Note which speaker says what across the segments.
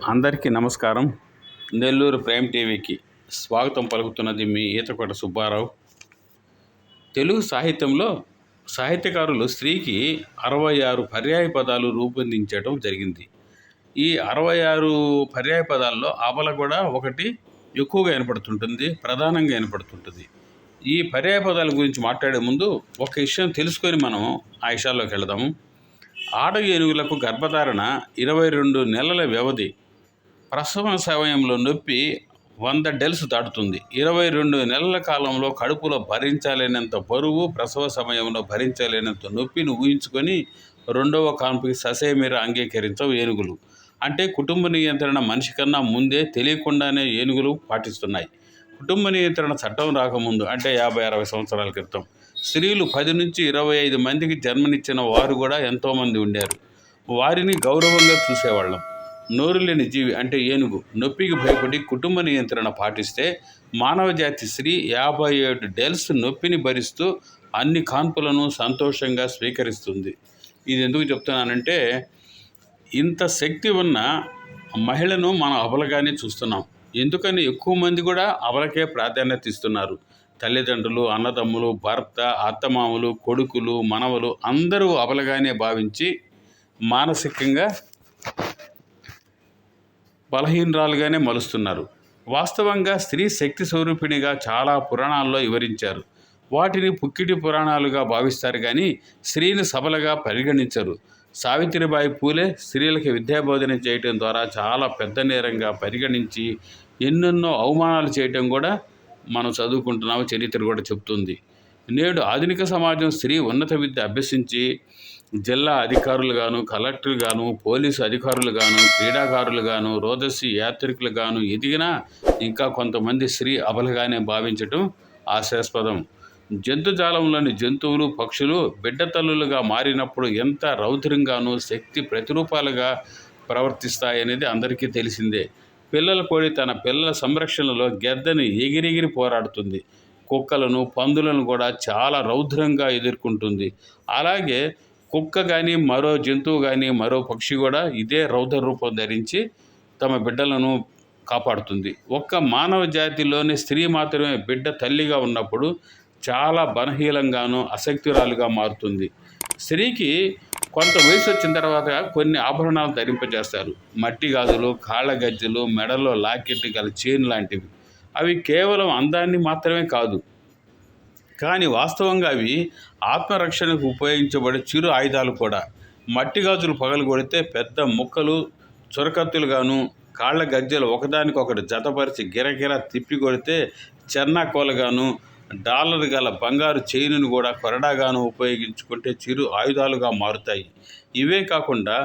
Speaker 1: అందరికీ నమస్కారం. నెల్లూరు ప్రైమ్ టీవీకి స్వాగతం పలుకుతున్నది మీ ఈతకొండ సుబ్బారావు. తెలుగు సాహిత్యంలో సాహిత్యకారులు స్త్రీకి 66 పర్యాయ పదాలు రూపొందించడం జరిగింది. ఈ 66 పర్యాయ పదాల్లో అబల కూడా ఒకటి ఎక్కువగా వినపడుతుంటుంది, ప్రధానంగా వినపడుతుంటుంది. ఈ పర్యాయ పదాల గురించి మాట్లాడే ముందు ఒక విషయం తెలుసుకొని మనం ఆ విషయాల్లోకి వెళదాము. ఆడ ఏనుగులకు గర్భధారణ 22 నెలల వ్యవధి. ప్రసవ సమయంలో నొప్పి 100 డెల్స్ దాటుతుంది. 22 నెలల కాలంలో కడుపులో భరించలేనంత బరువు, ప్రసవ సమయంలో భరించలేనంత నొప్పిని ఊహించుకొని రెండవ కాన్పుకి ససేమిరా అంగీకరించవు ఏనుగులు. అంటే కుటుంబ నియంత్రణ మనిషి కన్నా ముందే తెలియకుండానే ఏనుగులు పాటిస్తున్నాయి. కుటుంబ నియంత్రణ చట్టం రాకముందు అంటే 50-60 సంవత్సరాల క్రితం స్త్రీలు 10 నుంచి 25 మందికి జన్మనిచ్చిన వారు కూడా ఎంతోమంది ఉండారు. వారిని గౌరవంగా చూసేవాళ్ళం. నోరు లేని జీవి అంటే ఏనుగు నొప్పికి భయపడి కుటుంబ నియంత్రణ పాటిస్తే మానవజాతి స్త్రీ 57 డెల్స్ నొప్పిని భరిస్తూ అన్ని కాన్పులను సంతోషంగా స్వీకరిస్తుంది. ఇది ఎందుకు చెప్తున్నానంటే, ఇంత శక్తి ఉన్న మహిళను మనం అబలగానే చూస్తున్నాం. ఎందుకని ఎక్కువ మంది కూడా అబలకే ప్రాధాన్యత ఇస్తున్నారు. తల్లిదండ్రులు, అన్నదమ్ములు, భర్త, అత్తమామలు, కొడుకులు, మనవలు అందరూ అబలగానే భావించి మానసికంగా బలహీనరాలుగానే మలుస్తున్నారు. వాస్తవంగా స్త్రీ శక్తి స్వరూపిణిగా చాలా పురాణాల్లో వివరించారు. వాటిని పుక్కిటి పురాణాలుగా భావిస్తారు కానీ స్త్రీని సబలగా పరిగణించరు. సావిత్రిబాయి పూలే స్త్రీలకు విద్యాబోధన చేయటం ద్వారా చాలా పెద్ద నేరంగా పరిగణించి ఎన్నెన్నో అవమానాలు చేయటం కూడా మనం చదువుకుంటున్నాము, చరిత్ర కూడా చెప్తుంది. నేడు ఆధునిక సమాజం స్త్రీ ఉన్నత విద్య అభ్యసించి జిల్లా అధికారులుగాను, కలెక్టర్గాను, పోలీసు అధికారులుగాను, క్రీడాకారులుగాను, రోదసి యాత్రికులుగాను ఎదిగినా ఇంకా కొంతమంది స్త్రీ అబలగానే భావించటం హాస్యాస్పదం. జంతుజాలంలోని జంతువులు, పక్షులు బిడ్డ తల్లులుగా మారినప్పుడు ఎంత రౌద్రంగాను శక్తి ప్రతిరూపాలుగా ప్రవర్తిస్తాయనేది అందరికీ తెలిసిందే. పిల్లల కోడి తన పిల్లల సంరక్షణలో గెద్దని ఎగిరెగిరి పోరాడుతుంది. కుక్కలను, పందులను కూడా చాలా రౌద్రంగా ఎదుర్కొంటుంది. అలాగే కుక్క కానీ, మరో జంతువు కానీ, మరో పక్షి కూడా ఇదే రౌద్ర రూపం ధరించి తమ బిడ్డలను కాపాడుతుంది. ఒక్క మానవ జాతిలోని స్త్రీ మాత్రమే బిడ్డ తల్లిగా ఉన్నప్పుడు చాలా బలహీనంగాను, అశక్తురాలుగా మారుతుంది. స్త్రీకి కొంత వయసు వచ్చిన తర్వాత కొన్ని ఆభరణాలు ధరింపజేస్తారు. మట్టి గాజులు, కాళ్ళ గజ్జలు, మెడలో లాకెట్ గల చైన్ లాంటివి. అవి కేవలం అందాన్ని మాత్రమే కాదు, కానీ వాస్తవంగా అవి ఆత్మరక్షణకు ఉపయోగించబడే చిరు ఆయుధాలు కూడా. మట్టి గాజులు పగలు కొడితే పెద్ద ముక్కలు చురకత్తులుగాను, కాళ్ళ గజ్జలు ఒకదానికొకటి జతపరిచి గిరగిర తిప్పి కొడితే చెన్నాకోలగాను, డాలర్ గల బంగారు చైనును కూడా కొరడాగాను ఉపయోగించుకుంటే చిరు ఆయుధాలుగా మారుతాయి. ఇవే కాకుండా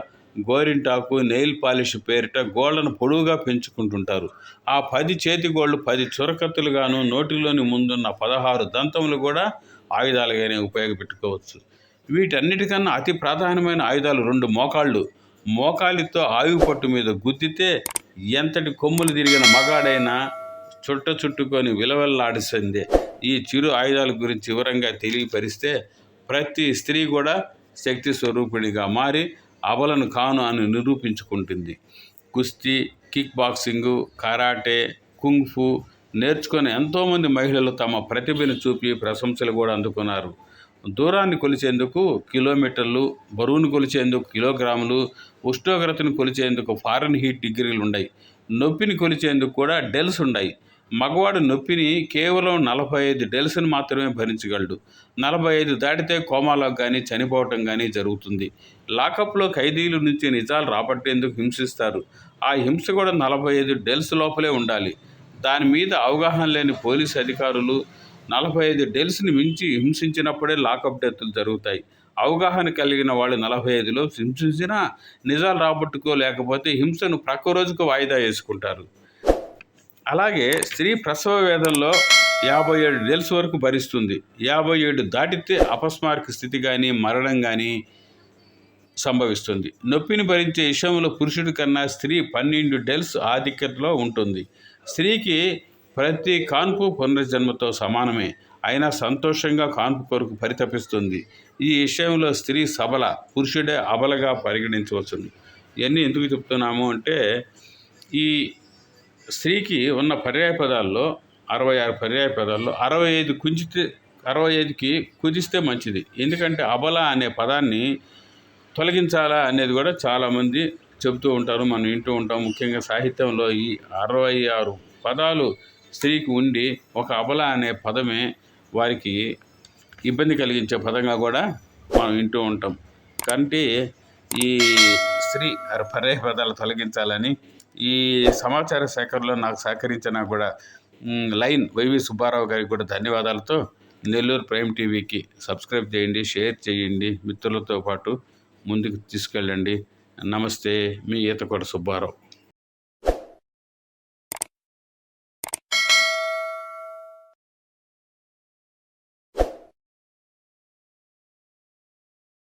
Speaker 1: గోరింటాకు, నెయిల్ పాలిష్ పేరిట గోళ్లను పొడవుగా పెంచుకుంటుంటారు. ఆ 10 చేతి గోళ్ళు 10 చురకత్తులుగాను, నోటిలోని ముందున్న 16 దంతములు కూడా ఆయుధాలుగానే ఉపయోగపెట్టుకోవచ్చు. వీటన్నిటికన్నా అతి ప్రాధాన్యమైన ఆయుధాలు 2 మోకాళ్ళు. మోకాలితో ఆయువు పట్టు మీద గుద్దితే ఎంతటి కొమ్ములు తిరిగిన మగాడైనా చుట్టుకొని విలవెల్లాడిసిందే. ఈ చిరు ఆయుధాల గురించి వివరంగా తెలియపరిస్తే ప్రతి స్త్రీ కూడా శక్తి స్వరూపిణిగా మారి అబలను కాను అని నిరూపించుకుంటుంది. కుస్తీ, కిక్ బాక్సింగు, కరాటే, కుంగ్ఫు నేర్చుకుని ఎంతోమంది మహిళలు తమ ప్రతిభను చూపి ప్రశంసలు కూడా అందుకున్నారు. దూరాన్ని కొలిచేందుకు కిలోమీటర్లు, బరువును కొలిచేందుకు కిలోగ్రాములు, ఉష్ణోగ్రతను కొలిచేందుకు ఫారెన్ హీట్ డిగ్రీలు ఉన్నాయి. నొప్పిని కొలిచేందుకు కూడా డెల్స్ ఉన్నాయి. మగవాడు నొప్పిని కేవలం 45 డెల్స్ని మాత్రమే భరించగలడు. 45 దాటితే కోమాలోకి కానీ, చనిపోవటం కానీ జరుగుతుంది. లాకప్లో ఖైదీల నుంచి నిజాలు రాబట్టేందుకు హింసిస్తారు. ఆ హింస కూడా 45 డెల్స్ లోపలే ఉండాలి. దాని మీద అవగాహన లేని పోలీసు అధికారులు 45 డెల్స్ని మించి హింసించినప్పుడే లాకప్ డెత్తులు జరుగుతాయి. అవగాహన కలిగిన వాళ్ళు 45లో హింసించినా నిజాలు రాబట్టుకోలేకపోతే హింసను ప్రక్క రోజుకు వాయిదా వేసుకుంటారు. అలాగే స్త్రీ ప్రసవ వేదనలో 57 డెల్స్ వరకు భరిస్తుంది. 57 దాటితే అపస్మారక స్థితి కానీ, మరణం కానీ సంభవిస్తుంది. నొప్పిని భరించే విషయంలో పురుషుడి కన్నా స్త్రీ 12 డెల్స్ ఆధిక్యతలో ఉంటుంది. స్త్రీకి ప్రతి కాన్పు పునర్జన్మతో సమానమే. అయినా సంతోషంగా కాన్పు కొరకు పరితపిస్తుంది. ఈ విషయంలో స్త్రీ సబల, పురుషుడే అబలగా పరిగణించవచ్చును. ఇవన్నీ ఎందుకు చెప్తున్నాము అంటే, ఈ స్త్రీకి ఉన్న పర్యాయ పదాల్లో 66 పర్యాయ పదాల్లో 65కి కుదిస్తే మంచిది. ఎందుకంటే అబల అనే పదాన్ని తొలగించాలా అనేది కూడా చాలామంది చెబుతూ ఉంటారు, మనం వింటూ ఉంటాం. ముఖ్యంగా సాహిత్యంలో ఈ 66 పదాలు స్త్రీకి ఉండి ఒక అబల అనే పదమే వారికి ఇబ్బంది కలిగించే పదంగా కూడా మనం వింటూ ఉంటాం. కాబట్టి ఈ స్త్రీ పర్యాయ పదాలు తొలగించాలని ఈ సమాచార సేకరణలో నాకు సహకరించిన కూడా లైన్ వైవి సుబ్బారావు గారికి కూడా ధన్యవాదాలతో, నెల్లూరు ప్రైమ్ టీవీకి సబ్స్క్రైబ్ చేయండి, షేర్ చేయండి, మిత్రులతో పాటు ముందుకు తీసుకెళ్ళండి. నమస్తే, మీ ఈతకోట సుబ్బారావు.